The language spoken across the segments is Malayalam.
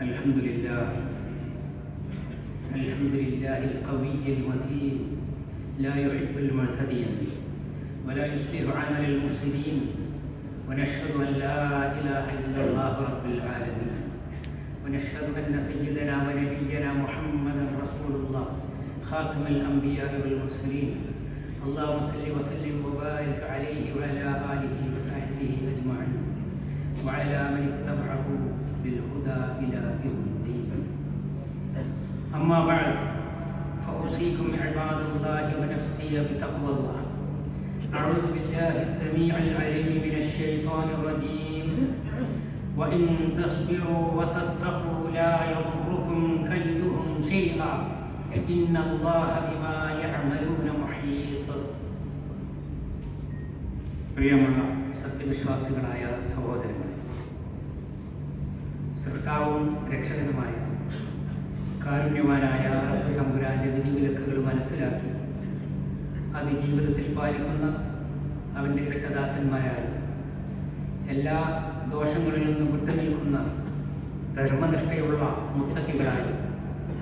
الحمد لله القوي المتين لا يحب المعتدين ولا يصلح عمل المفسدين ونشهد أن لا إله إلا الله رب العالمين ونشهد أن سيدنا ونبينا محمدا رسول الله خاتم الأنبياء والمرسلين اللهم صل وسلم وبارك عليه وعلى آله وصحبه أجمعين وعلى من اتبعه بالهدى إلى يوم الدين. أما بعد فأوصيكم عباد الله ونفسي بتقوى الله. أعوذ بالله السميع العليم من الشيطان الرجيم وإن تصبروا وتتقوا لا يضركم كيدهم شيئا إن الله بما يعملون محيط. പ്രിയമുള്ള സത്യവിശ്വാസികളായ സഹോദരങ്ങളെ, സൃഷ്ടാവും രക്ഷകനുമായ കാരുണ്യവാനായ റബ്ബ് തമ്പുരാന്റെ വിധിവിലക്കുകൾ മനസ്സിലാക്കി അത് ജീവിതത്തിൽ പാലിക്കുന്ന അവൻ്റെ ഇഷ്ടദാസന്മാരായി എല്ലാ ദോഷങ്ങളിൽ നിന്നും വിട്ടുനിൽക്കുന്ന ധർമ്മനിഷ്ഠയുള്ള മുത്തക്കികളായി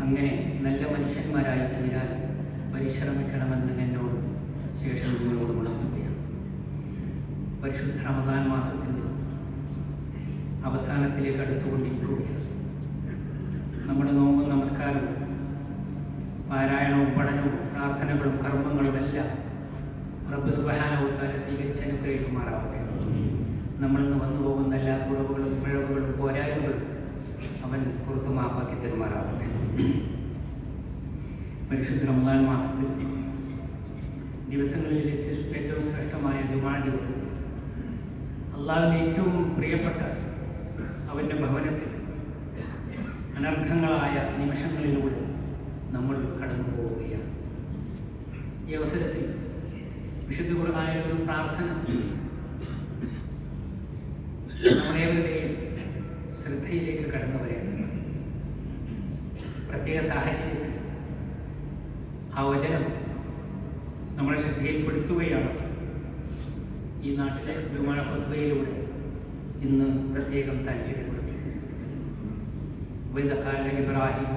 അങ്ങനെ നല്ല മനുഷ്യന്മാരായി തീരാൻ പരിശ്രമിക്കണമെന്ന് എന്നോട് ശേഷം നിങ്ങളോട് ഉണർത്തുകയാണ്. പരിശുദ്ധ റമദാൻ മാസത്തിൻ്റെ അവസാനത്തിലേക്ക് അടുത്തുകൊണ്ടിരിക്കുകയാണ്. നമ്മുടെ നോമ്പും നമസ്കാരവും പാരായണവും പഠനവും പ്രാർത്ഥനകളും കർമ്മങ്ങളും എല്ലാം റബ്ബ് സുബ്ഹാനഹു വ തആല സ്വീകരിച്ച് അനുഗ്രഹിക്കുമാറാവട്ടെ. നമ്മളിൽ നിന്ന് വന്നു പോകുന്ന എല്ലാ കുറവുകളും പിഴവുകളും പോരായ്മകളും അവൻ പുറത്തു മാപ്പാക്കി തരുമാറാവട്ടെ. പരിശുദ്ധ റമദാൻ മാസത്തിൽ ദിവസങ്ങളിൽ വെച്ച് ഏറ്റവും ശ്രേഷ്ഠമായ ജുമാ ദിവസത്തിൽ അള്ളാഹുവിന് ഏറ്റവും പ്രിയപ്പെട്ട അവൻ്റെ ഭവനത്തിൽ അനർഘങ്ങളായ നിമിഷങ്ങളിലൂടെ നമ്മൾ കടന്നു പോവുകയാണ്. ഈ അവസരത്തിൽ വിശുദ്ധ ഖുർആനിലെ ഒരു പ്രാർത്ഥന നമ്മളേവരുടെയും ശ്രദ്ധയിലേക്ക് കടന്നു വരേണ്ടതാണ്. പ്രത്യേക സാഹചര്യത്തിൽ ആ വചനം നമ്മളെ ശ്രദ്ധയിൽപ്പെടുത്തുകയാണ്. ഈ നാട്ടിലെ ജുമാ ഖുത്ബയിലൂടെ ഇന്ന് പ്രത്യേകം താല്പര്യപ്പെടുന്നു. وإذ قال إبراهيم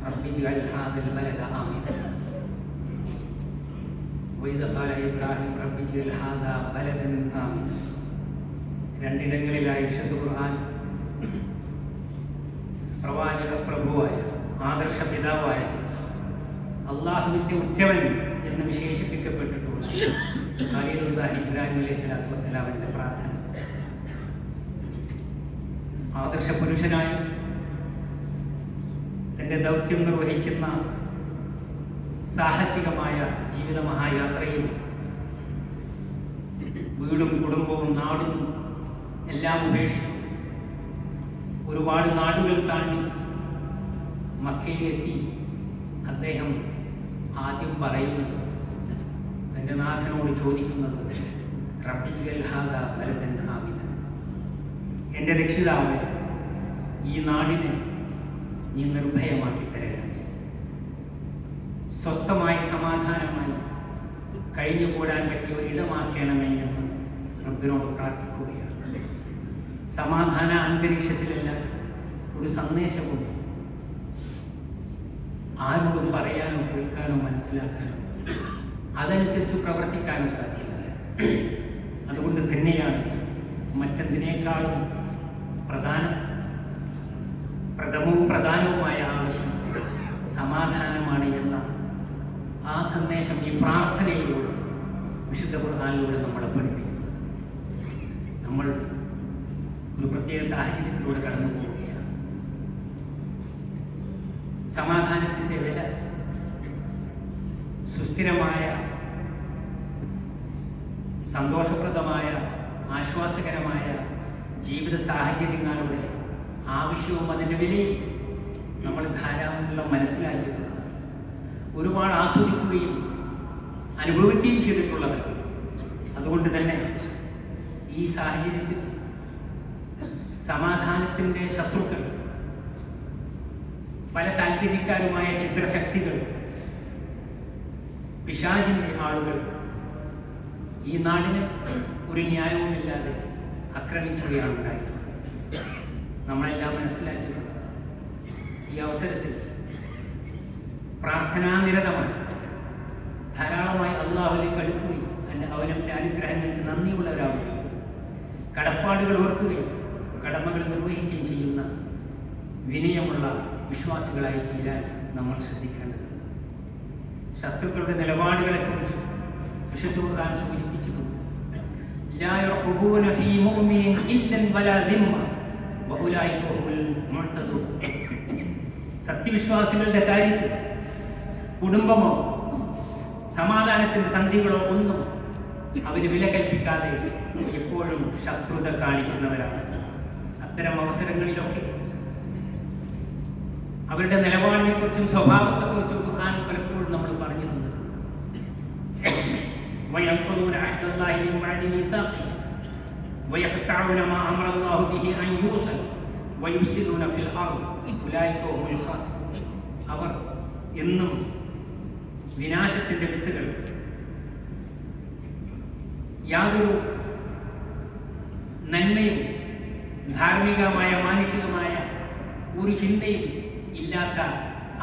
رب اجعل هذا البلد آمنا وإذ قال إبراهيم رب اجعل هذا بلدا آمنا. രണ്ടിടങ്ങളിലായി വിശുദ്ധ ഖുർആൻ പ്രവാചക പ്രഭുവായ ആദർശ പിതാവായ അള്ളാഹുവിൻ്റെ ഉറ്റവൻ എന്ന് വിശേഷിപ്പിക്കപ്പെട്ടിട്ടുള്ള ഖലീലുല്ലാഹി ഇബ്രാഹിം അലൈഹി സ്വലാത്തു വസ്സലാമിൻ്റെ പ്രാർത്ഥന ആദർശ പുരുഷനായി തൻ്റെ ദൗത്യം നിർവഹിക്കുന്ന സാഹസികമായ ജീവിത മഹായാത്രയിൽ വീടും കുടുംബവും നാടും എല്ലാം ഉപേക്ഷിച്ചു ഒരുപാട് നാടുകൾ താണ്ടി മക്കയിലെത്തി അദ്ദേഹം ആദ്യം പറയുന്നത് തൻ്റെ നാഥനോട് ചോദിക്കുന്നത് റബ്ബിജ്അൽ ഹാദാ ബലദൻ ആമിന, എൻ്റെ രക്ഷിതാവേ, ഈ നാടിനെ നീ നിർഭയമാക്കി തരണമേ, സ്വസ്ഥമായി സമാധാനമായി കഴിഞ്ഞുകൂടാൻ പറ്റിയ ഒരിടമാക്കണമേ എന്ന് റബ്ബിനോട് പ്രാർത്ഥിക്കുകയാണ്. സമാധാന അന്തരീക്ഷത്തിലല്ല ഒരു സന്ദേശവും ആരോടും പറയാനോ കേൾക്കാനോ മനസ്സിലാക്കാനോ അതനുസരിച്ച് പ്രവർത്തിക്കാനോ സാധ്യമല്ല. അതുകൊണ്ട് തന്നെയാണ് മറ്റെന്തിനേക്കാളും പ്രഥമവും പ്രധാനവുമായ ആവശ്യം സമാധാനമാണ് എന്ന ആ സന്ദേശം ഈ പ്രാർത്ഥനയിലൂടെ വിശുദ്ധ ഖുർആനിലൂടെ നമ്മളെ പഠിപ്പിക്കുന്നത്. നമ്മൾ ഒരു പ്രത്യേക സാഹചര്യത്തിലൂടെ കടന്നു പോവുകയാണ്. സമാധാനത്തിൻ്റെ വില സുസ്ഥിരമായ സന്തോഷപ്രദമായ ആശ്വാസകരമായ ജീവിത സാഹചര്യങ്ങളുടെ ആവശ്യവും അതിൻ്റെ വിലയും നമ്മൾ ധാരാളം മനസ്സിലാക്കിയിട്ടുള്ളതാണ്. ഒരുപാട് ആസ്വദിക്കുകയും അനുഭവിക്കുകയും ചെയ്തിട്ടുള്ളവർ. അതുകൊണ്ട് തന്നെ ഈ സാഹചര്യത്തിൽ സമാധാനത്തിൻ്റെ ശത്രുക്കൾ, പല താല്പര്യക്കാരുമായ ചിത്രശക്തികൾ, പിശാചിൻ്റെ ആളുകൾ ഈ നാടിന് ഒരു ന്യായവുമില്ലാതെ ആക്രമിക്കുകയാണ് ഉണ്ടായിട്ടുള്ളത്. നമ്മളെല്ലാം മനസ്സിലാക്കിയിട്ടുള്ളത് ഈ അവസരത്തിൽ പ്രാർത്ഥനാനിരതമായി ധാരാളമായി അള്ളാഹുവിലേക്ക് അടുക്കുകയും അവനവൻ്റെ അനുഗ്രഹങ്ങൾക്ക് നന്ദിയുള്ളവരാവുകയും കടപ്പാടുകൾ ഓർക്കുകയും കടമകൾ നിർവഹിക്കുകയും ചെയ്യുന്ന വിനയമുള്ള വിശ്വാസികളായി തീരാൻ നമ്മൾ ശ്രദ്ധിക്കേണ്ടതുണ്ട്. ശത്രുക്കളുടെ നിലപാടുകളെക്കുറിച്ച് വിശുദ്ധ ഖുർആൻ സൂചിപ്പിച്ചിട്ടുണ്ട്. ലാ യർഖുബൂന ഫീ മുഅ്മിനിൻ ഇല്ലൻ വലാ ദിമ്മ വഉലൈക ഹുമുൽ മുഅ്തദൂൻ. സത്യവിശ്വാസികളുടെ കാര്യത്തിൽ കുടുംബമോ സമാധാനത്തിൻ്റെ സന്ധികളോ ഒന്നും അവർ വില കൽപ്പിക്കാതെ എപ്പോഴും ശത്രുത കാണിക്കുന്നവരാണ്. അത്തരം അവസരങ്ങളിലൊക്കെ അവരുടെ നിലപാടിനെക്കുറിച്ചും സ്വഭാവത്തെക്കുറിച്ചും ഖുർആൻ പലപ്പോഴും നമ്മൾ പറഞ്ഞു തന്നിട്ടുണ്ട്. وَيَنقُضُونَ عَهْدَ اللَّهِ مِنْ بَعْدِ مِيثَاقِهِ وَيَقْطَعُونَ مَا أَمَرَ اللَّهُ بِهِ أَنْ يُوصَلَ وَيُفْسِدُونَ فِي الْأَرْضِ أُولَٰئِكَ هُمُ الْخَاسِرُونَ. അവർ എന്നും വിനാശത്തിൻ്റെ വിത്തുകൾ യാതൊരു നന്മയും ധാർമ്മികമായ മാനുഷികമായ ഒരു ചിന്തയും ഇല്ലാത്ത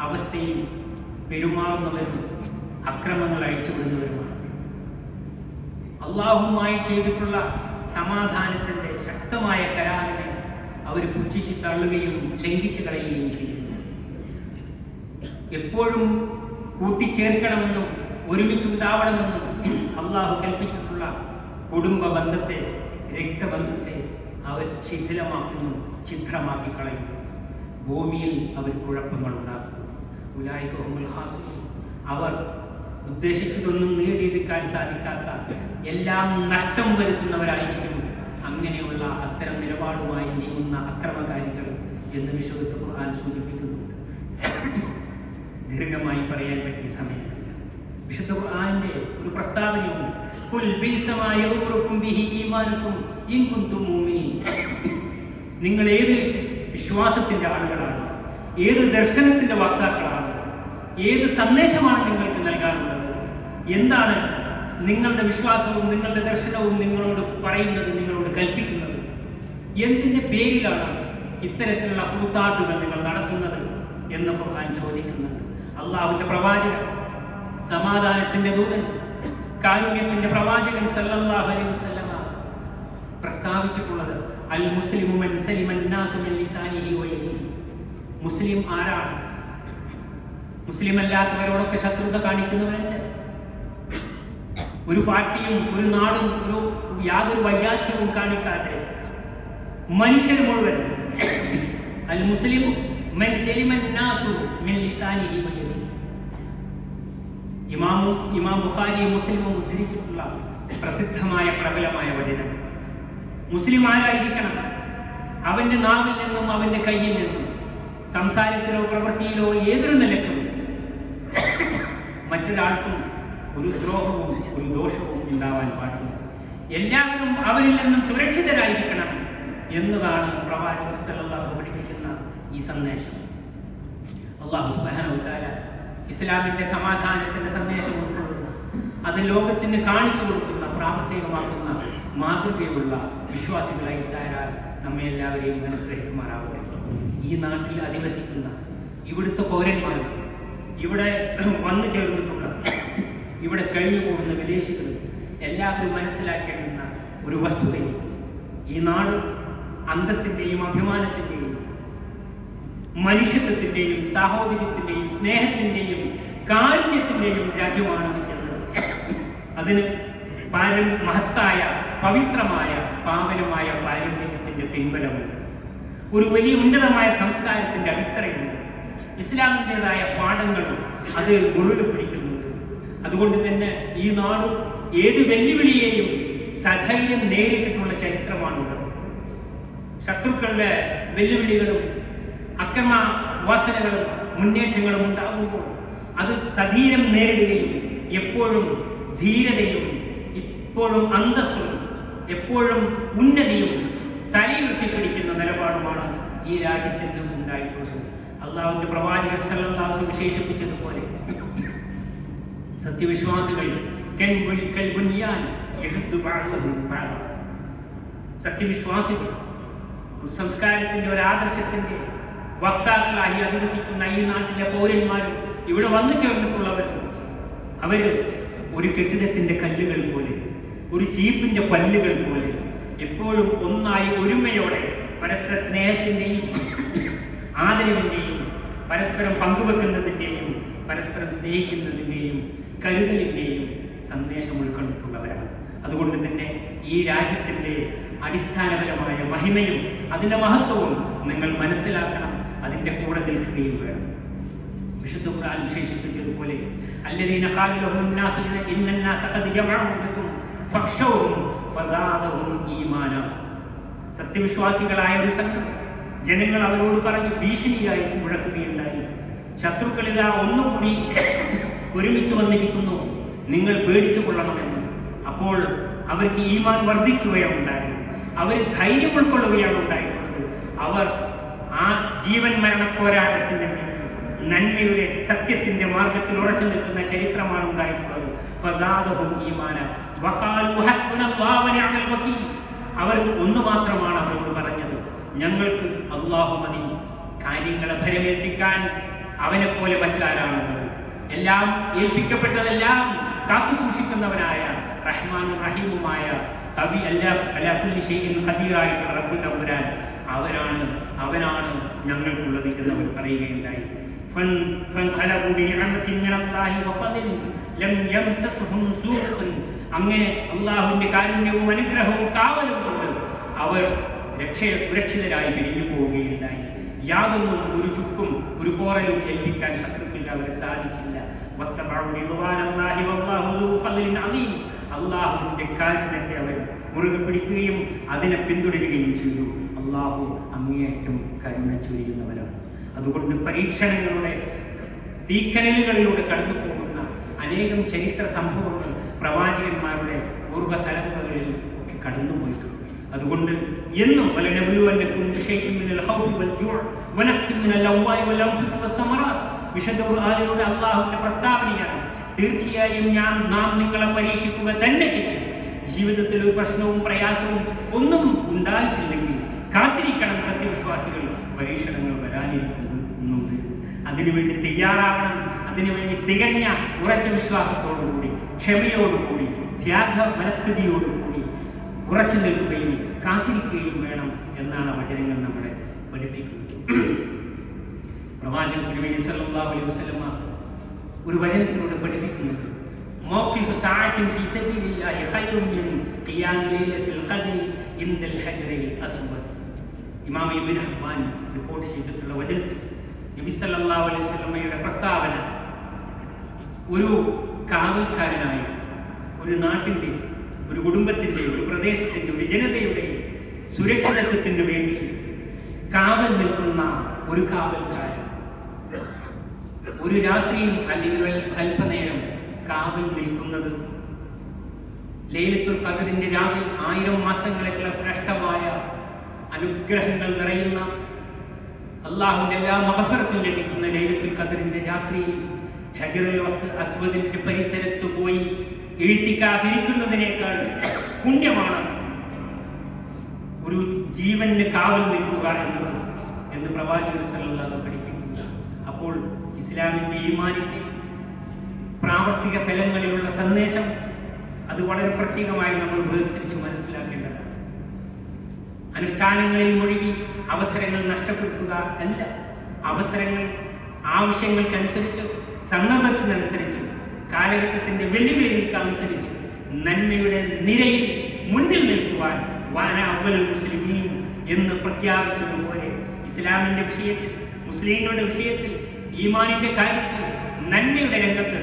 അവസ്ഥയിൽ പെരുമാറുന്നവരും അക്രമങ്ങൾ അഴിച്ചുവിടുന്നവരുമാണ്. അള്ളാഹുവുമായി ചെയ്തിട്ടുള്ള സമാധാനത്തിൻ്റെ ശക്തമായ കരാറിനെ അവർ പുച്ഛിച്ച് തള്ളുകയും ലംഘിച്ചു കളയുകയും ചെയ്യുന്നു. എപ്പോഴും കൂട്ടിച്ചേർക്കണമെന്നും ഒരുമിച്ചുണ്ടാവണമെന്നും അള്ളാഹു കൽപ്പിച്ചിട്ടുള്ള കുടുംബ ബന്ധത്തെ, രക്തബന്ധത്തെ അവർ ശിഥിലമാക്കുന്നു, ഛിദ്രമാക്കി കളയുന്നു. ഭൂമിയിൽ അവർ കുഴപ്പങ്ങൾ ഉണ്ടാക്കുന്നു. ഉലൈക ഹുമുൽ ഖാസിറൂൻ. അവർ ഉദ്ദേശിച്ചതൊന്നും നേടിയെടുക്കാൻ സാധിക്കാത്ത, എല്ലാം നഷ്ടം വരുത്തുന്നവരായിരിക്കും അങ്ങനെയുള്ള അത്തരം നിലപാടുമായി നീങ്ങുന്ന അക്രമകാരികൾ എന്ന് വിശുദ്ധ ഖുർആൻ സൂചിപ്പിക്കുന്നുണ്ട്. ദീർഘമായി പറയാൻ പറ്റിയ സമയമില്ല. വിശുദ്ധ ഖുർആനിന്റെ ഒരു പ്രസ്താവനയുണ്ട്. ഖുൽ ബിസമാ യഅ്മുറുകും ബിഹി ഈമാനുകും ഇൻ കുൻതും മുഅ്മിനീൻ. നിങ്ങൾ ഏത് വിശ്വാസത്തിന്റെ ആളുകളാണ്, ഏത് ദർശനത്തിന്റെ വക്താക്കളാണ്, ഏത് സന്ദേശമാണ് നിങ്ങൾക്ക് നൽകാനുള്ളത്, എന്താണ് നിങ്ങളുടെ വിശ്വാസവും നിങ്ങളുടെ ദർശനവും നിങ്ങളോട് പറയുന്നത്, നിങ്ങളോട് കൽപ്പിക്കുന്നത്, എന്തിൻ്റെ പേരിലാണ് ഇത്തരത്തിലുള്ള കൂത്താട്ടുകൾ നിങ്ങൾ നടത്തുന്നത് എന്ന് ഖുർആൻ ചോദിക്കുന്നുണ്ട്. അള്ളാഹുവിൻ്റെ പ്രവാചകൻ, സമാധാനത്തിൻ്റെ ദൂതൻ, കാരുണ്യത്തിൻ്റെ പ്രവാചകൻ സല്ലല്ലാഹു അലൈഹി വസല്ലമ പ്രസ്താവിച്ചിട്ടുള്ളത് അൽ മുസ്ലിമു മൻ സലിമൻ നാസു മിൻ ലിസാനിഹി വ യദിഹി. മുസ്ലിം ആരാണ്? മുസ്ലിം അല്ലാത്തവരോടൊക്കെ ശത്രുത കാണിക്കുന്നവരല്ല. ഒരു പാർട്ടിയും ഒരു നാടും യാതൊരു വൈജാത്യവും കാണിക്കാതെ മനുഷ്യർ മുഴുവൻ അൽ മുസ്ലിമു മൻ സലിമൻ നാസു മിൻ ലിസാനിഹി വ യദിഹി. ഇമാം ബുഖാരിയും മുസ്ലിമും ഉദ്ധരിച്ചിട്ടുള്ള പ്രസിദ്ധമായ പ്രബലമായ വചനം. മുസ്ലിം ആരായിരിക്കണം? അവൻ്റെ നാവിൽ നിന്നും അവൻ്റെ കയ്യിൽ നിന്നും സംസാരത്തിലോ പ്രവൃത്തിയിലോ ഏതൊരു നിലക്കും മറ്റൊരാൾക്കും ഒരു ദ്രോഹവും ഒരു ദോഷവും ഉണ്ടാവാൻ പാടില്ല. എല്ലാവരും അവരിൽ നിന്നും സുരക്ഷിതരായിരിക്കണം എന്നതാണ് പ്രവാചകർ സല്ലല്ലാഹു അലൈഹി പഠിപ്പിക്കുന്ന ഈ സന്ദേശം. അല്ലാഹു സുബ്ഹാനഹു വ തആല ഇസ്ലാമിൻ്റെ സമാധാനത്തിൻ്റെ സന്ദേശം ഉൾക്കൊള്ളുന്ന, അത് ലോകത്തിന് കാണിച്ചു കൊടുക്കുന്ന, പ്രാവർത്തികമാക്കുന്ന മാതൃകയുള്ള വിശ്വാസികളായി തീരാൻ നമ്മെ എല്ലാവരെയും അനുഗ്രഹിക്കുമാറാവട്ടെ. ഈ നാട്ടിൽ അധിവസിക്കുന്ന ഇവിടുത്തെ പൗരന്മാർ, ഇവിടെ വന്നു ചേർന്നിട്ടുള്ള, ഇവിടെ കഴിഞ്ഞുപോകുന്ന വിദേശികൾ എല്ലാവരും മനസ്സിലാക്കേണ്ടുന്ന ഒരു വസ്തുതയും, ഈ നാട് അന്തസ്സിൻ്റെയും അഭിമാനത്തിൻ്റെയും മനുഷ്യത്വത്തിൻ്റെയും സാഹോദര്യത്തിൻ്റെയും സ്നേഹത്തിൻ്റെയും കാരുണ്യത്തിൻ്റെയും രാജ്യമാണ് എന്നത്. അതിന് മഹത്തായ, പവിത്രമായ, പാവനമായ പാരമ്പര്യത്തിൻ്റെ പിൻബലമുണ്ട്. ഒരു വലിയ ഉന്നതമായ സംസ്കാരത്തിൻ്റെ അടിത്തറയുണ്ട്. ഇസ്ലാമിൻ്റെതായ പാഠങ്ങൾ അത് മുഴുവൻ പിടിക്കുന്നുണ്ട്. അതുകൊണ്ട് തന്നെ ഈ നാട് ഏത് വെല്ലുവിളിയെയും സധൈര്യം നേരിട്ടിട്ടുള്ള ചരിത്രമാണുള്ളത്. ശത്രുക്കളുടെ വെല്ലുവിളികളും അക്രമ വാസനകളും മുന്നേറ്റങ്ങളും ഉണ്ടാകുമ്പോൾ അത് സധീരം നേരിടുകയും എപ്പോഴും ധീരതയും എപ്പോഴും അന്തസ്സും എപ്പോഴും ഉന്നതിയും തലയുയർത്തിപ്പിടിക്കുന്ന നിലപാടുമാണ് ഈ രാജ്യത്തിന് ഉണ്ടായിട്ടുള്ളത്. അള്ളാഹുവിൻ്റെ പ്രവാചകൻ സല്ലല്ലാഹു അലൈഹി വസല്ലം വിശേഷിപ്പിച്ചതുപോലെ സത്യവിശ്വാസികൾ സത്യവിശ്വാസികൾ സംസ്കാരത്തിൻ്റെ ഒരു ആദർശത്തിൻ്റെ വക്താക്കളായി അധിവസിക്കുന്ന ഈ നാട്ടിലെ പൗരന്മാരും ഇവിടെ വന്നു ചേർന്നിട്ടുള്ളവർ, അവർ ഒരു കെട്ടിടത്തിൻ്റെ കല്ലുകൾ പോലെ, ഒരു ചീപ്പിൻ്റെ പല്ലുകൾ പോലെ എപ്പോഴും ഒന്നായി ഒരുമയോടെ പരസ്പര സ്നേഹത്തിൻ്റെയും ആദരവിൻ്റെയും പരസ്പരം പങ്കുവെക്കുന്നതിൻ്റെയും പരസ്പരം സ്നേഹിക്കുന്നതിൻ്റെയും കരുതലിൻ്റെയും സന്ദേശം ഉൾക്കൊണ്ടിട്ടുള്ളവരാണ്. അതുകൊണ്ട് തന്നെ ഈ രാജ്യത്തിൻ്റെ അടിസ്ഥാനപരമായ മഹിമയും അതിൻ്റെ മഹത്വവും നിങ്ങൾ മനസ്സിലാക്കണം, അതിൻ്റെ കൂടെ നിൽക്കുകയും വേണം. വിശുദ്ധ ഖുർആൻ വിശേഷിപ്പിച്ചതുപോലെ അല്ലദീന ഖാല ലഹും നാസു ഇന്നന്നാസ ഖദ് ജമഉ ലക്കും ഫഖ്ശൗഹും ഫസാദഹും ഈമാന. സത്യവിശ്വാസികളായ ഒരു സംഘം ജനങ്ങൾ അവരോട് പറഞ്ഞ് ഭീഷണിയായി മുഴക്കുകയുണ്ടായി, ശത്രുക്കളിതാ ഒന്നുകൂടി ഒരുമിച്ച് വന്നിരിക്കുന്നു, നിങ്ങൾ പേടിച്ചു കൊള്ളണമെന്ന്. അപ്പോൾ അവർക്ക് ഈമാൻ വർദ്ധിക്കുകയുണ്ടായി, അവർ ധൈര്യം ഉൾക്കൊള്ളുകയാണ് ഉണ്ടായിട്ടുള്ളത്. അവർ ആ ജീവൻ മരണ പോരാട്ടത്തിൻ്റെ നന്മയുടെ സത്യത്തിന്റെ മാർഗത്തിൽ ഉറച്ചു നിൽക്കുന്ന ചരിത്രമാണ് ഉണ്ടായിട്ടുള്ളത്. ഫസാദഹും ഈമാന വഖാലു ഹസ്ബുനല്ലാഹു വനിഅമൽ വകീൽ. അവർ ഒന്ന് മാത്രമാണ് അവരോട് പറഞ്ഞത്, ഞങ്ങൾക്ക് അല്ലാഹു മതി, കാര്യങ്ങളെ ഭരമേൽപ്പിക്കാൻ അവനെ പോലെ മറ്റാരാണുള്ളത്, എല്ലാം ഏൽപ്പിക്കപ്പെട്ടതെല്ലാം കാത്തു സൂക്ഷിക്കുന്നവനായ റഹ്മാനും റഹീമുമായ കവി അലാ കുല്ലി ഷൈഇൻ ഖദീറായിട്ടുള്ള റബ്ബ് തമ്പുരാൻ അവനാണ് ഞങ്ങൾക്കുള്ളത് എന്നവർ പറയുകയുണ്ടായി. അങ്ങനെ അള്ളാഹുവിന്റെ കാരുണ്യവും അനുഗ്രഹവും കാവലും കൊണ്ട് അവർ സുരക്ഷിതരായി പിരിഞ്ഞു പോവുകയുണ്ടായി. യാതൊന്നും ഒരു ചുക്കും ഒരു പോറലും ഏൽപ്പിക്കാൻ ശത്രുക്കൾക്ക് അവരെ സാധിച്ചില്ല. അള്ളാഹുവിന്റെ കാരുണ്യത്തെ അവർ മുറുകെ പിടിക്കുകയും അതിനെ പിന്തുടരുകയും ചെയ്തു. അള്ളാഹു അങ്ങേയറ്റം കരുണ ചൊരിയുന്നവരാണ്. അതുകൊണ്ട് പരീക്ഷണങ്ങളുടെ തീക്കനലുകളിലൂടെ കടന്നു പോകുന്ന അനേകം ചരിത്ര സംഭവങ്ങൾ പ്രവാചകന്മാരുടെ പൂർവ്വതലമുറകളിൽ ഒക്കെ കടന്നുപോയിട്ടുണ്ട്. അതുകൊണ്ട് എന്നും വിശുദ്ധ ഖുർആനിലൂടെ അല്ലാഹുവിന്റെ പ്രസ്താവനയാണ്. തീർച്ചയായും നാം നിങ്ങളെ പരീക്ഷിക്കുക തന്നെ ചെയ്യും. ജീവിതത്തിൽ ഒരു പ്രശ്നവും പ്രയാസവും ഒന്നും ഉണ്ടായിട്ടില്ലെങ്കിൽ കാത്തിരിക്കണം സത്യവിശ്വാസികൾ, പരീക്ഷണങ്ങൾ വരാനിരിക്കുന്നുണ്ട്. അതിനുവേണ്ടി തയ്യാറാവണം. അതിനുവേണ്ടി തികഞ്ഞ ഉറച്ച വിശ്വാസത്തോടുകൂടി, ക്ഷമയോടുകൂടി, ത്യാഗ മനസ്ഥിതിയോടുകൂടി ഉറച്ചു നിൽക്കുകയും കാത്തിരിക്കുകയും വേണം എന്നാണ് വചനങ്ങൾ നമ്മളെ പഠിപ്പിക്കുന്നത്. പ്രവാചകൻ തിരുമേനി സല്ലല്ലാഹു അലൈഹി വസല്ലമ ഒരു വചനത്തിലൂടെ പഠിപ്പിക്കുന്നത് മൗഖിഫു സഅത്തിൻ ഫീ സബീലില്ലാഹി ഖൈറുൻ മിൻ ഖിയാമി ലൈലത്തിൽ ഖദ്രി ഇൻദൽ ഹജറിൽ അസ്വദ്. ഇമാം ഇബ്നു ഹിബ്ബാൻ റിപ്പോർട്ട് ചെയ്തിട്ടുള്ള വചനത്തിൽ നബി സല്ലല്ലാഹു അലൈഹി വസല്ലമയുടെ പ്രസ്താവന, ഒരു കാവൽക്കാരനായി ഒരു നാട്ടിൻ്റെ, ഒരു കുടുംബത്തിൻ്റെ, ഒരു പ്രദേശത്തിൻ്റെ, ഒരു ജനതയുടെ സുരക്ഷിതത്വത്തിന് വേണ്ടി കാവൽ നിൽക്കുന്ന ഒരു കാവൽക്കാരൻ ഒരു രാത്രിയിൽ അല്ലെങ്കിൽ അല്പനേരം കാവൽ നിൽക്കുന്നത് ലൈലത്തുൽ ഖദ്റിന്റെ രാവിൽ 1000 മാസങ്ങളേക്കുള്ള ശ്രേഷ്ഠമായ അനുഗ്രഹങ്ങൾ നിറയുന്ന അള്ളാഹുവിന്റെ എല്ലാ മഗ്ഫിറത്തും ലഭിക്കുന്ന ലൈലത്തുൽ ഖദ്റിന്റെ രാത്രിയിൽ ഹജറുൽ അസ്വദിന്റെ പരിസരത്ത് പോയി ഇരിക്കുന്നതിനേക്കാൾ പുണ്യമാണ് ഒരു ജീവന് കാവൽ നിൽക്കുക എന്ന് പ്രവാചകൻ സല്ലല്ലാഹു അലൈഹി വസല്ലം പഠിപ്പിക്കുന്നു. അപ്പോൾ ഇസ്ലാമിന്റെ ഈമാനിന്റെ പ്രാവർത്തിക തലങ്ങളിലുള്ള സന്ദേശം അത് വളരെ പ്രത്യേകമായി നമ്മൾ വേർതിരിച്ച് മനസ്സിലാക്കേണ്ടതാണ്. അനുഷ്ഠാനങ്ങളിൽ മുഴുകി അവസരങ്ങൾ നഷ്ടപ്പെടുത്തുക അല്ല. അവസരങ്ങൾ ആവശ്യങ്ങൾക്കനുസരിച്ച്, സന്ദർഭത്തിനനുസരിച്ച്, കാലഘട്ടത്തിന്റെ വെല്ലുവിളികൾക്കനുസരിച്ച് നന്മയുടെ നിരയിൽ മുന്നിൽ നിൽക്കുവാൻ വാന അവ്വലുൽ മുസ്ലിമീൻ എന്ന് പ്രഖ്യാപിച്ചതുപോലെ ഇസ്ലാമിന്റെ വിഷയത്തിൽ, മുസ്ലിങ്ങളുടെ വിഷയത്തിൽ, ഈമാനിന്റെ കാര്യത്തിൽ, നന്മയുടെ രംഗത്ത്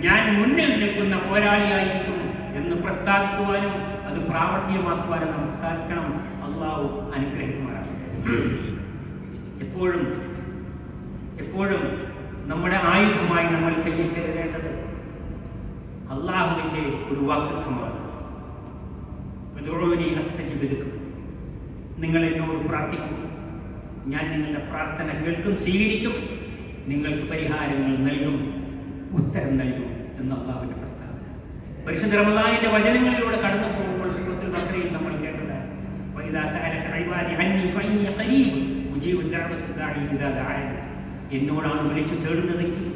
ഞാൻ മുന്നിൽ നിൽക്കുന്ന പോരാളിയായിരിക്കും എന്ന് പ്രസ്താവിക്കുവാനും അത് പ്രാവർത്തികമാക്കുവാനും നമുക്ക് സാധിക്കണം. അള്ളാഹു അനുഗ്രഹിക്കുമാറാണ്. എപ്പോഴും നമ്മുടെ ആയുധമായി നമ്മൾ കയ്യിൽ കരുതേണ്ടത് അള്ളാഹുവിൻ്റെ ഒരു വാഗ്ദത്തമാണ്. നിങ്ങൾ എന്നോട് പ്രാർത്ഥിക്കുക, ഞാൻ നിങ്ങളുടെ പ്രാർത്ഥന കേൾക്കും, സ്വീകരിക്കും, നിങ്ങൾക്ക് പരിഹാരങ്ങൾ നൽകും, ഉത്തരം നൽകും എന്ന അള്ളാഹുവിൻ്റെ പ്രസ്താവന. പരിശുദ്ധ റമദാനിന്റെ വചനങ്ങളിലൂടെ കടന്നു പോകുമ്പോൾ സൂറത്തുൽ ബഖറയിൽ നമ്മൾ കേട്ടതാണ്, വഇദാ സഅലക ഇബാദി അന്നി ഫഇന്നി ഖരീബ് ഉജീബു ദഅവത ദാഇ ഇദാ ദഅൻ, എന്നോടാണ് വിളിച്ചു തേടുന്നതെങ്കിൽ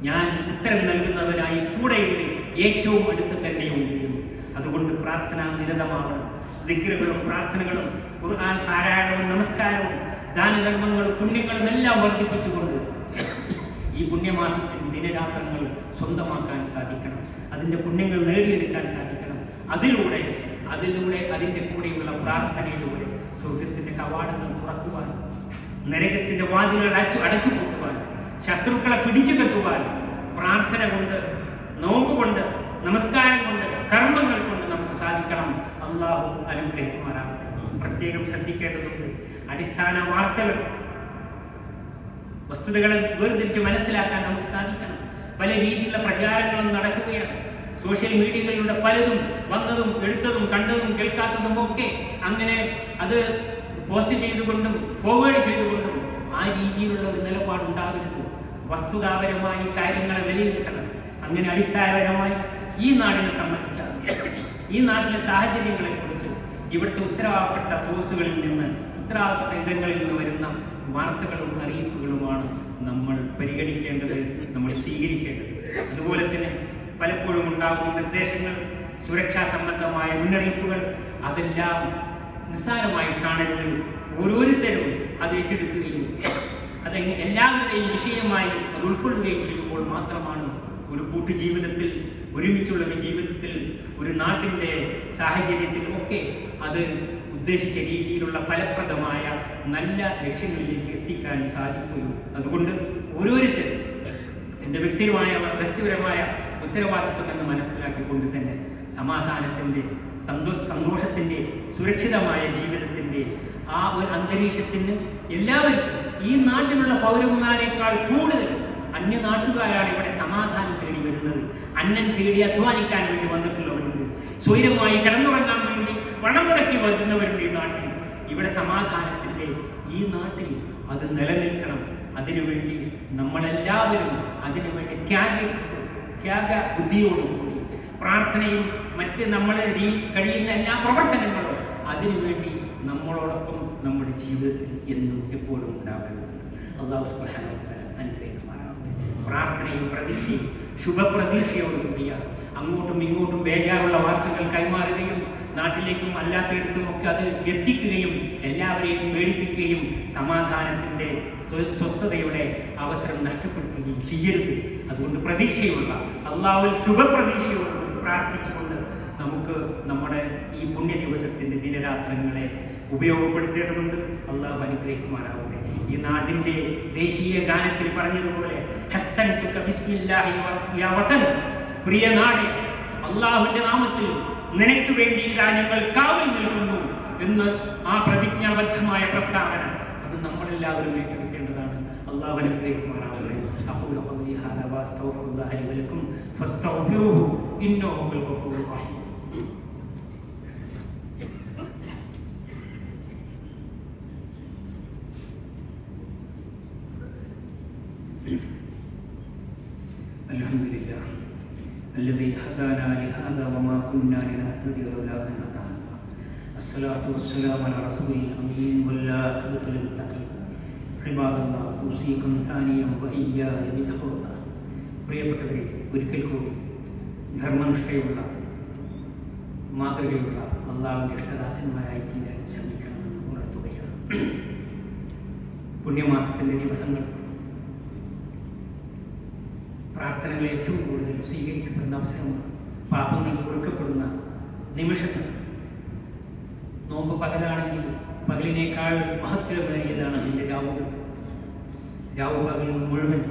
ഞാൻ ഉത്തരം നൽകുന്നവനായി കൂടെയുണ്ട്, ഏറ്റവും അടുത്ത് തന്നെയുണ്ട് എന്ന്. അതുകൊണ്ട് പ്രാർത്ഥന നിരതമാവണം. ദിക്റുകളും പ്രാർത്ഥനകളും ഖുർആൻ പാരായണവും നമസ്കാരവും ദാനധർമ്മങ്ങളും പുണ്യങ്ങളും എല്ലാം വർദ്ധിപ്പിച്ചുകൊണ്ട് ഈ പുണ്യമാസത്തിൽ ദിനരാത്രങ്ങൾ സ്വന്തമാക്കാൻ സാധിക്കണം. അതിൻ്റെ പുണ്യങ്ങൾ നേടിയെടുക്കാൻ സാധിക്കണം. അതിലൂടെ അതിൻ്റെ കൂടെയുള്ള പ്രാർത്ഥനയിലൂടെ സ്വർഗത്തിൻ്റെ കവാടങ്ങൾ തുറക്കുവാൻ, നരകത്തിൻ്റെ വാതിലുകൾ അടച്ചു പൂട്ടുവാൻ, ശത്രുക്കളെ പിടിച്ചു കെട്ടുവാൻ പ്രാർത്ഥന കൊണ്ട്, നോമ്പ് കൊണ്ട്, നമസ്കാരം കൊണ്ട്, കർമ്മങ്ങൾ കൊണ്ട് നമുക്ക് സാധിക്കണം. അള്ളാഹു അനുഗ്രഹിക്കുമാറാവട്ടെ. പ്രത്യേകം ശ്രദ്ധിക്കേണ്ടതുണ്ട്, അടിസ്ഥാന വാർത്തകൾ, വസ്തുതകളെ വേർതിരിച്ച് മനസ്സിലാക്കാൻ നമുക്ക് സാധിക്കണം. പല രീതിയിലുള്ള പ്രചാരങ്ങളും നടക്കുകയാണ്. സോഷ്യൽ മീഡിയകളിലൂടെ പലതും വന്നതും എടുത്തതും കണ്ടതും കേൾക്കാത്തതും ഒക്കെ അങ്ങനെ അത് പോസ്റ്റ് ചെയ്തുകൊണ്ടും ഫോർവേഡ് ചെയ്തുകൊണ്ടും ആ രീതിയിലുള്ള ഒരു നിലപാടുണ്ടാകരുത്. വസ്തുതാപരമായി കാര്യങ്ങളെ വിലയിരുത്തണം. അങ്ങനെ അടിസ്ഥാനപരമായി ഈ നാടിനെ സംബന്ധിച്ച, ഈ നാട്ടിലെ സാഹചര്യങ്ങളെക്കുറിച്ച് ഇവിടുത്തെ ഉത്തരവാദപ്പെട്ട സോഴ്സുകളിൽ നിന്ന്, ഉത്തരവാദപ്പെട്ട ഇടങ്ങളിൽ നിന്ന് വരുന്ന വാർത്തകളും അറിയിപ്പുകളുമാണ് നമ്മൾ പരിഗണിക്കേണ്ടത്, നമ്മൾ സ്വീകരിക്കേണ്ടത്. അതുപോലെ തന്നെ പലപ്പോഴും ഉണ്ടാകുന്ന നിർദ്ദേശങ്ങൾ, സുരക്ഷാ സംബന്ധമായ മുന്നറിയിപ്പുകൾ, അതെല്ലാം നിസ്സാരമായി കാണരുത്. ഓരോരുത്തരും അത് ഏറ്റെടുക്കുകയും അത് എല്ലാവരുടെയും വിഷയമായി അത് ഉൾക്കൊള്ളുകയും ചെയ്യുമ്പോൾ മാത്രമാണ് ഒരു കൂട്ടുജീവിതത്തിൽ, ഒരുമിച്ചുള്ള ഒരു ജീവിതത്തിൽ, ഒരു നാട്ടിൻ്റെ സാഹചര്യത്തിൽ ഒക്കെ അത് ഉദ്ദേശിച്ച രീതിയിലുള്ള ഫലപ്രദമായ നല്ല ലക്ഷ്യങ്ങളിലേക്ക് എത്തിക്കാൻ സാധിക്കുകയുള്ളൂ. അതുകൊണ്ട് ഓരോരുത്തരും എൻ്റെ വ്യക്തിപരമായ ഉത്തരവാദിത്വം എന്ന് മനസ്സിലാക്കിക്കൊണ്ട് തന്നെ സമാധാനത്തിൻ്റെ, സന്തോഷത്തിൻ്റെ, സുരക്ഷിതമായ ജീവിതത്തിൻ്റെ ആ ഒരു അന്തരീക്ഷത്തിന് എല്ലാവർക്കും, ഈ നാട്ടിലുള്ള പൗരന്മാരെക്കാൾ കൂടുതൽ അന്യനാട്ടുകാരാണ് ഇവിടെ സമാധാനം തേടി വരുന്നത്. അന്നം തേടി അധ്വാനിക്കാൻ വേണ്ടി വന്നിട്ടുള്ളവരുണ്ട്, സ്വൈരമായി കിടന്നുറങ്ങാൻ വേണ്ടി പണം മുടക്കി വരുന്നവരുണ്ട് ഈ നാട്ടിൽ. ഇവിടെ സമാധാനത്തിൻ്റെ ഈ നാട്ടിൽ അത് നിലനിൽക്കണം. അതിനുവേണ്ടി നമ്മളെല്ലാവരും അതിനുവേണ്ടി ത്യാഗ ബുദ്ധിയോടുകൂടി പ്രാർത്ഥനയും മറ്റ് നമ്മളെ കഴിയുന്ന എല്ലാ പ്രവർത്തനങ്ങളും അതിനുവേണ്ടി നമ്മളോടൊപ്പം നമ്മുടെ ജീവിതത്തിൽ എന്നും എപ്പോഴും ഉണ്ടാവേണ്ടതുണ്ട്. അല്ലാഹു സുബ്ഹാനഹു വ തആല അനുഗ്രഹിക്കുമാറാവട്ടെ. പ്രാർത്ഥനയും പ്രതീക്ഷയും ശുഭപ്രതീക്ഷയോടുകൂടിയാണ് അങ്ങോട്ടും ഇങ്ങോട്ടും ബേജാറുള്ള വാർത്തകൾ കൈമാറുകയും നാട്ടിലേക്കും അല്ലാത്തയിടത്തുമൊക്കെ അത് എത്തിക്കുകയും എല്ലാവരെയും പേടിപ്പിക്കുകയും സമാധാനത്തിൻ്റെ, സ്വസ്ഥതയുടെ അവസരം നഷ്ടപ്പെടുത്തുകയും ചെയ്യരുത്. അതുകൊണ്ട് പ്രതീക്ഷയുള്ള, അള്ളാഹുവിൽ ശുഭപ്രതീക്ഷയോട് പ്രാർത്ഥിച്ചുകൊണ്ട് നമുക്ക് നമ്മുടെ ഈ പുണ്യ ദിവസത്തിൻ്റെ ദിനരാത്രങ്ങളെ ഉപയോഗപ്പെടുത്തേണ്ടതുണ്ട്. അള്ളാഹു അനുഗ്രഹിക്കുമാറാവട്ടെ. ഈ നാടിൻ്റെ ദേശീയ ഗാനത്തിൽ പറഞ്ഞതുപോലെ ഹസ്സൻതുക ബിസ്മില്ലാഹി യാ വതൻ, പ്രിയ നാടേ, അള്ളാഹുവിൻ്റെ നാമത്തിൽ നിനക്ക് വേണ്ടി ഇതാ ഞങ്ങൾ കാവൽ നിൽക്കുന്നു എന്ന് ആ പ്രതിജ്ഞാബദ്ധമായ പ്രസ്താവന അത് നമ്മളെല്ലാവരും ഏറ്റെടുക്കേണ്ടതാണ്. അള്ളാഹു അനുഗ്രഹിക്കുമാറാവട്ടെ. അഖൂലു ഖൗലി ഹാദാ വഅസ്തഗ്ഫിറുല്ലാഹ ലി വലക്കും ഫസ്തഗ്ഫിറൂഹു ഇന്നഹു ഹുവൽ ഗഫൂറുർ റഹീം. അൽഹംദുലില്ലാഹ് الذي هدانا لهذا وما كنا لنهتدي لولا أن هدانا الله. الصلاة والسلام على رسول الأمين والعاقبة للمتقين. عباد الله أوصيكم ثانيا وإياي بتقوى الله. പ്രിയപ്പെട്ടവരെ, ഒരിക്കൽ കൂടി ധർമ്മനിഷ്ഠയുള്ള, മാതൃകയുള്ള അള്ളാഹുവിൻ്റെ ഇഷ്ടദാസന്മാരായി തീരാൻ ശ്രമിക്കണമെന്ന് ഉണർത്തുകയാണ്. പുണ്യമാസത്തിൻ്റെ ദിവസങ്ങൾ പ്രാർത്ഥനകൾ ഏറ്റവും കൂടുതൽ സ്വീകരിക്കപ്പെടുന്ന അവസരമാണ്. പാപങ്ങൾ പൊറുക്കപ്പെടുന്ന നിമിഷങ്ങൾ. നോമ്പ് പകലാണെങ്കിൽ പകലിനേക്കാൾ മഹത്വമേറിയതാണ് അതിൻ്റെ രാവുകൾ. പകലുകൾ മുഴുവൻ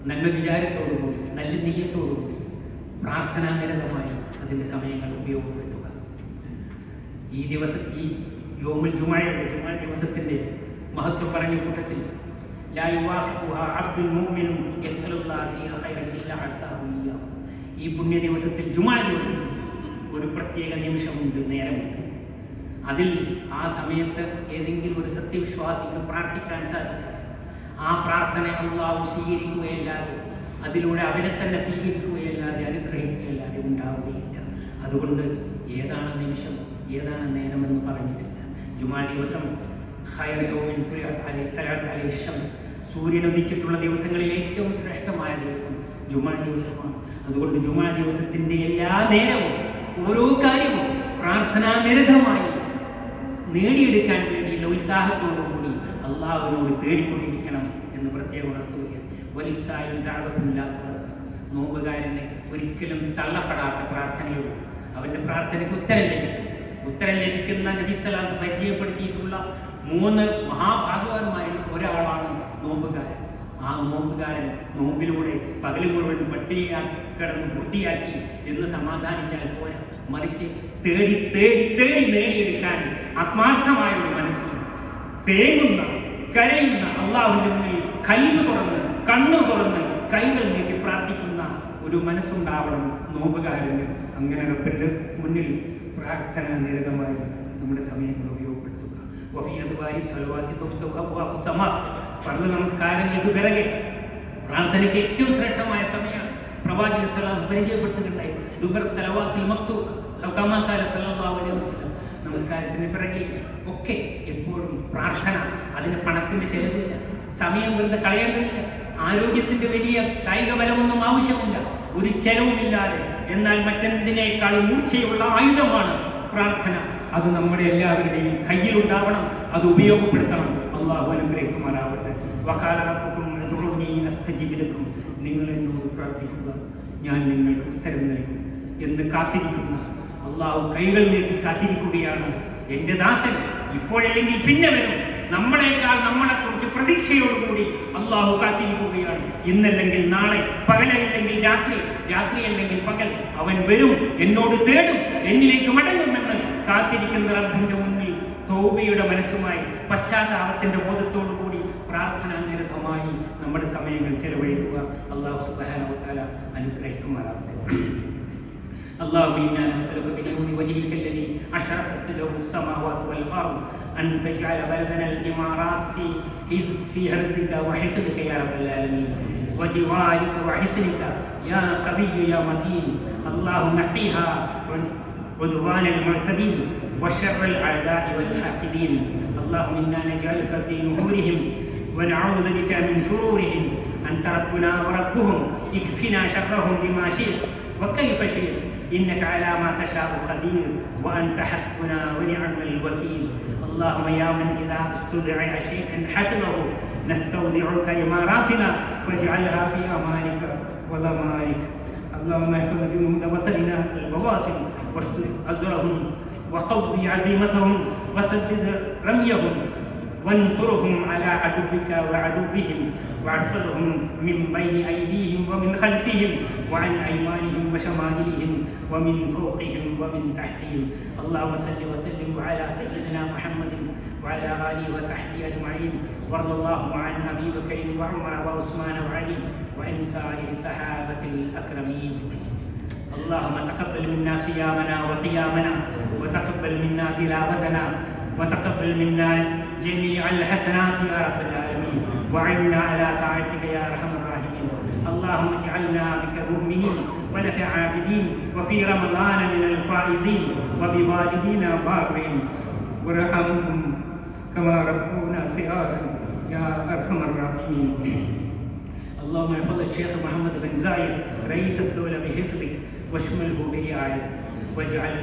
നല്ല വിചാരത്തോടുകൂടി, നല്ല നെയ്യത്തോടുകൂടി പ്രാർത്ഥനാ നിരതമായി അതിൻ്റെ സമയങ്ങൾ ഉപയോഗപ്പെടുത്തുക. ഈ യൗമുൽ ജുമുഅയുടെ ജുമുഅ ദിവസത്തിൻ്റെ മഹത്വം പറഞ്ഞ കൂട്ടത്തിൽ ലാ യുവാഫിഖുഹാ അബ്ദുൽ മുഅ്മിനു യസ്അലുല്ലാഹ ഫീഹാ ഖൈറൻ ഇല്ലാ അഅതാഹു ഇയ്യാഹു. ഈ പുണ്യ ദിവസത്തിൽ, ജുമുഅ ദിവസത്തിൽ ഒരു പ്രത്യേക നിമിഷമുണ്ട്, നേരമുണ്ട്. അതിൽ ആ സമയത്ത് ഏതെങ്കിലും ഒരു സത്യവിശ്വാസിക്ക് പ്രാർത്ഥിക്കാൻ സാധിച്ചാൽ ആ പ്രാർത്ഥന അല്ലാഹു സ്വീകരിക്കുകയല്ലാതെ, അതിലൂടെ അവനെ തന്നെ സ്വീകരിക്കുകയല്ലാതെ, അനുഗ്രഹിക്കുകയല്ലാതെ ഉണ്ടാവുകയില്ല. അതുകൊണ്ട് ഏതാണ് നിമിഷം, ഏതാണ് നേരമെന്ന് പറഞ്ഞിട്ടില്ല. ജുമുഅ ദിവസം ഖൈറു യൗമിൻ തുലിഅത് അലൈഹി അലൈഹി ശംസ്, സൂര്യൻ ഉദിച്ചിട്ടുള്ള ദിവസങ്ങളിൽ ഏറ്റവും ശ്രേഷ്ഠമായ ദിവസം ജുമാ ദിവസമാണ്. അതുകൊണ്ട് ജുമാ ദിവസത്തിന്റെ എല്ലാ നേരവും ഓരോ കാര്യവും പ്രാർത്ഥനാ നിരതമായി നേടിയെടുക്കാൻ വേണ്ടിയുള്ള ഉത്സാഹത്തോടുകൂടി അള്ളാഹുവിനോട് തേടിക്കൊണ്ടിരിക്കണം എന്ന് പ്രത്യേകം ഉണർത്തുകയാണ്. വലിസ്സായിൽ ദഅവത്തുല്ലാ തുറത്ത്, നോമ്പുകാരന് ഒരിക്കലും തള്ളപ്പെടാത്ത പ്രാർത്ഥനയുള്ളൂ. അവന്റെ പ്രാർത്ഥനയ്ക്ക് ഉത്തരം ലഭിക്കും. ഉത്തരം ലഭിക്കുന്ന നബി സ്വല്ലല്ലാഹു അലൈഹി വസല്ലം പരിചയപ്പെടുത്തിയിട്ടുള്ള 3 മഹാഭാഗവാന്മാരിൽ ഒരാളാണ് നോമ്പുകാരൻ. ആ നോമ്പുകാരൻ നോമ്പിലൂടെ പകൽ മുഴുവൻ പട്ടിണിയാക്കി കിടന്ന് വൃത്തിയാക്കി എന്ന് സമാധാനിച്ചാൽ പോരാ, മറിച്ച് തേടി തേടി തേടി നേടിയെടുക്കാൻ ആത്മാർത്ഥമായ ഒരു മനസ്സും തേങ്ങുന്ന കരയുന്ന അള്ളാഹുവിന്റെ മുന്നിൽ കൽബ് തുറന്ന് കണ്ണു തുറന്ന് കൈകൾ നീട്ടി പ്രാർത്ഥിക്കുന്ന ഒരു മനസ്സുണ്ടാവണം നോമ്പുകാരന്. അങ്ങനെ റബ്ബിന്റെ മുന്നിൽ പ്രാർത്ഥന നിരതമായി നമ്മുടെ സമയങ്ങൾ ഉപയോഗപ്പെടുത്തുക. ഫർള് നമസ്കാരങ്ങൾക്ക് പിറകെ പ്രാർത്ഥനയ്ക്ക് ഏറ്റവും ശ്രേഷ്ഠമായ സമയമാണ്. പ്രവാചകൻ സല്ലല്ലാഹു പരിചയപ്പെടുത്തുന്നുണ്ടായി ദുബർ സലവാത്തിൽ മക്തൂബ കമാ ഖാല സല്ലല്ലാഹു അലൈഹി വസല്ലം. നമസ്കാരത്തിന് പിറകെ ഒക്കെ എപ്പോഴും പ്രാർത്ഥന. അതിന് പണത്തിന്റെ ചെലവില്ല, സമയം വെറുതെ കളയേണ്ടതില്ല, ആരോഗ്യത്തിന്റെ വലിയ കായിക ബലമൊന്നും ആവശ്യമില്ല, ഒരു ചെലവുമില്ലാതെ എന്നാൽ മറ്റെന്തിനേക്കാളും മൂർച്ചയുള്ള ആയുധമാണ് പ്രാർത്ഥന. അത് നമ്മുടെ എല്ലാവരുടെയും കയ്യിലുണ്ടാവണം, അത് ഉപയോഗപ്പെടുത്തണം. അള്ളാഹു അനുഗ്രഹിക്കുമാറാവട്ടെ. നിങ്ങൾ എന്നോട് പ്രാർത്ഥിക്കുക, ഞാൻ നിങ്ങൾക്ക് ഉത്തരം നൽകും എന്ന് കാത്തിരിക്കുന്ന അള്ളാഹു കൈകൾ നീട്ടി കാത്തിരിക്കുകയാണ്. എൻ്റെ ദാസൻ ഇപ്പോഴല്ലെങ്കിൽ പിന്നെ വരും. നമ്മളെക്കാൾ നമ്മളെക്കുറിച്ച് പ്രതീക്ഷയോടുകൂടി അള്ളാഹു കാത്തിരിക്കുകയാണ്. ഇന്നല്ലെങ്കിൽ നാളെ, പകലല്ലെങ്കിൽ രാത്രി, രാത്രിയല്ലെങ്കിൽ പകൽ അവൻ വരും, എന്നോട് തേടും, എന്നിലേക്ക് മടങ്ങുമെന്ന് കാത്തിരിക്കുന്ന റബ്ബിന്റെ മുന്നിൽ തൗബയുടെ മനസ്സുമായി പശ്ചാത്താപത്തിന്റെ ബോധത്തോടു കൂടി പ്രാർത്ഥനാ നിരതമായി നമ്മുടെ സമയങ്ങൾ ചെലവഴിക്കുക. അള്ളാഹു സുബ്ഹാനഹു വ തആല അനുഗ്രഹിക്കുമാറാവട്ടെ. اللهم إنا نسألك بنور وجهك الذي أشرقت له السماوات والأرض أن تجعل بلدنا الإمارات في حرزك وحفظك يا رب العالمين، وجوارك وحسنك يا قوي يا متين. اللهم نقيها عدوان المعتدين وشر الأعداء والحاقدين. اللهم إنا نجعلك في نحورهم ونعوذ بك من شرورهم. أنت ربنا وربهم، اكفنا شرهم بما شئت وكيف شئت، إنك على ما تشاء قدير، وأنت حسبنا ونعم الوكيل. اللهم يا من إذا استودع شيئا حفظه نستودعك إماراتنا فاجعلها في أمانك وضمانك. اللهم احفظ جنود وطننا البواسل واشدد أزرهم وقوي عزيمتهم وسدد رميهم وانصرهم على عدوك وعدوهم واحفظهم من بين أيديهم ومن خلفهم وعن أيمانهم وشمائلهم ومن فوقهم ومن تحتهم. اللهم صل وسلم على سيدنا محمد وعلى آله وصحبه أجمعين. وارض اللهم عن أبي بكر وعمر وعثمان وعلي وعن سائر الصحابة الأكرمين. اللهم تقبل منا صيامنا وقيامنا، وتقبل منا تلاوتنا، وتقبل منا جميع الحسنات يا رب العالمين، وعنا على طاعتك يا أرحم الراحمين. اللهم اجعلنا بك مؤمنين ولك عابدين، وفي رمضان من الفائزين، وبوالدينا بارين، وارحمهم كما ربونا صغارا يا أرحم الراحمين. اللهم احفظ الشيخ محمد بن زايد رئيس الدولة بحفظك واشمله برعايتك، واجعل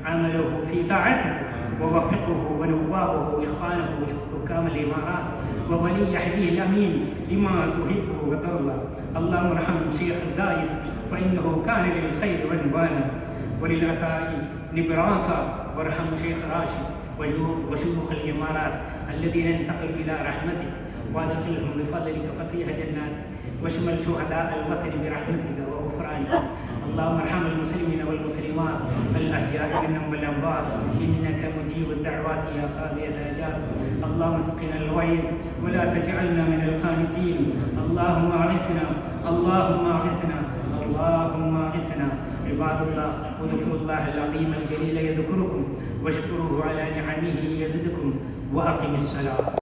عمله في طاعتك، ووفقه ونوابه واخوانه حكام الامارات وولي عهده الامين لما تحبه وترضى. اللهم ارحم شيخ زايد فانه كان للخير عنوانا وللعطاء نبراسا، وارحم شيخ راشد وشيوخ الامارات الذين انتقلوا الى رحمتك، وادخلهم بفضلك فسيح جناتك، واشمل شهداء الوطن برحمتك وغفرانك. اللهم ارحم المسلمين والمسلمات الأحياء منهم والأموات، إنك مجيب الدعوات يا قاضي الحاجات. اللهم اسقنا الغيث ولا تجعلنا من القانتين. اللهم أغثنا، اللهم أغثنا، اللهم أغثنا. عباد الله، اذكروا الله العظيم الجليل يذكركم، واشكروه على نعمه يزدكم، وأقم الصلاة.